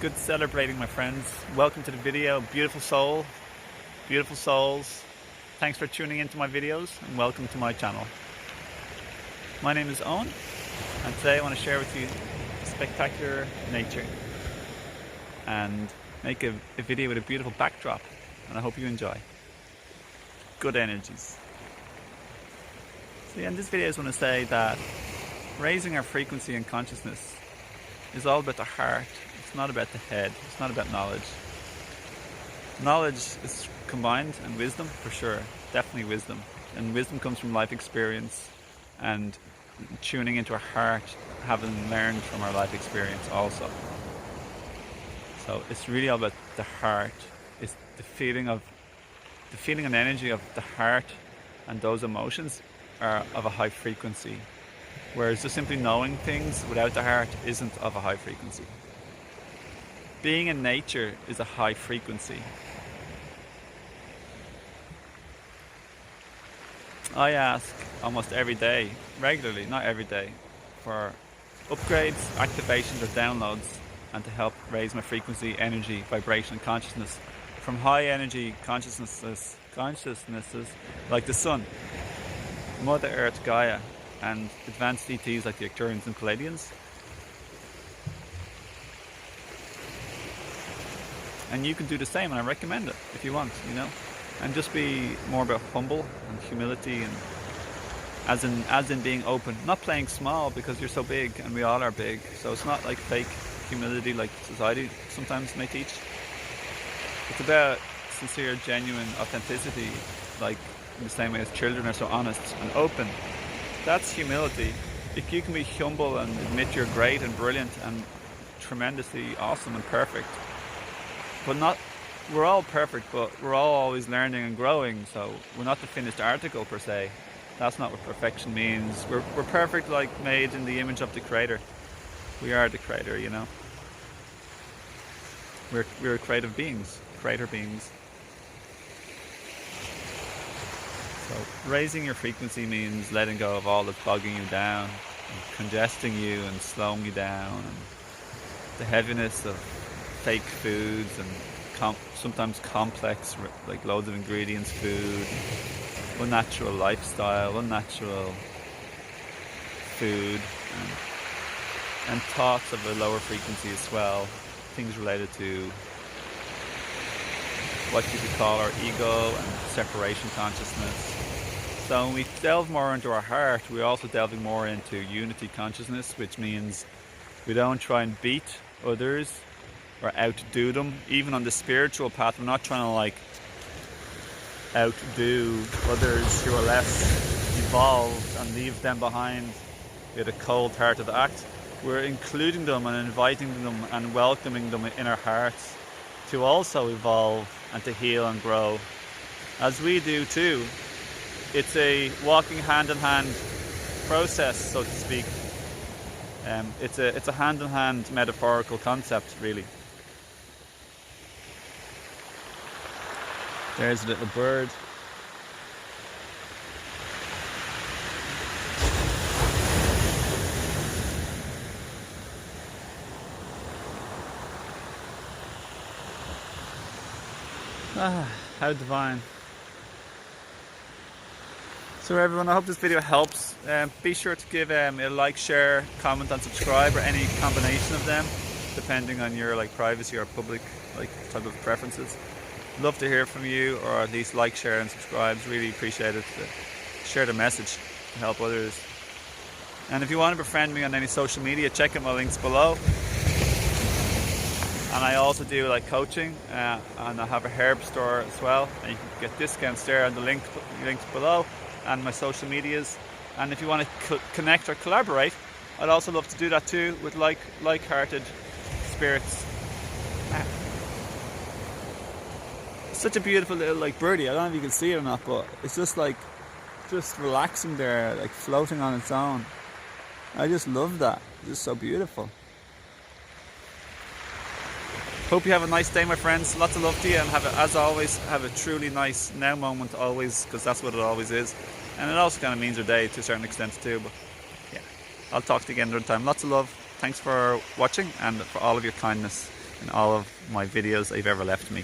Good celebrating, my friends. Welcome to the video. Beautiful soul, beautiful souls. Thanks for tuning into my videos and welcome to my channel. My name is Owen and today I want to share with you spectacular nature and make a video with a beautiful backdrop, and I hope you enjoy. Good energies. So yeah, in this video I just want to say that raising our frequency and consciousness is all about the heart. It's not about the head. It's not about knowledge. Knowledge is combined and wisdom for sure, definitely wisdom. And wisdom comes from life experience and tuning into our heart, having learned from our life experience also. So it's really all about the heart. It's the feeling and energy of the heart, and those emotions are of a high frequency. Whereas just simply knowing things without the heart isn't of a high frequency. Being in nature is a high frequency. I ask almost every day, regularly, not every day, for upgrades, activations or downloads, and to help raise my frequency, energy, vibration and consciousness from high energy consciousnesses like the Sun, Mother Earth, Gaia, and advanced ETs like the Arcturians and Palladians. And you can do the same, and I recommend it if you want, and just be more about humble and humility, and as in being open, not playing small because you're so big and we all are big. So it's not like fake humility like society sometimes may teach. It's about sincere, genuine authenticity, like in the same way as children are so honest and open. That's humility. If you can be humble and admit you're great and brilliant and tremendously awesome and perfect, but not, we're all perfect, but we're all always learning and growing, so we're not the finished article per se. That's not what perfection means. We're perfect, like made in the image of the Creator. We are the Creator, We're creative beings, creator beings. So raising your frequency means letting go of all that's bogging you down, and congesting you and slowing you down, and the heaviness of fake foods and sometimes complex, like loads of ingredients food, unnatural lifestyle, unnatural food, and thoughts of a lower frequency as well, things related to what you could call our ego and separation consciousness. So when we delve more into our heart, we're also delving more into unity consciousness, which means we don't try and beat others or outdo them. Even on the spiritual path, we're not trying to outdo others who are less evolved and leave them behind with a cold-hearted act. We're including them and inviting them and welcoming them in our hearts to also evolve and to heal and grow, as we do too. It's a walking hand-in-hand process, so to speak. It's a hand-in-hand metaphorical concept, really. There's a little bird. Ah, how divine. So everyone, I hope this video helps. Be sure to give a like, share, comment and subscribe, or any combination of them, depending on your privacy or public type of preferences. Love to hear from you, or at least like, share and subscribe. Really appreciate it. Share the message to help others. And if you want to befriend me on any social media, check out my links below. And I also do coaching, and I have a herb store as well, and you can get discounts there on the links below and my social medias. And if you want to connect or collaborate, I'd also love to do that too with like-hearted spirits. It's such a beautiful little birdie. I don't know if you can see it or not, but it's just relaxing there, floating on its own. I just love that. It's just so beautiful. Hope you have a nice day, my friends. Lots of love to you, and as always, have a truly nice now moment always, because that's what it always is. And it also kind of means your day to a certain extent too. But yeah, I'll talk to you again another time. Lots of love. Thanks for watching and for all of your kindness in all of my videos they've ever left me.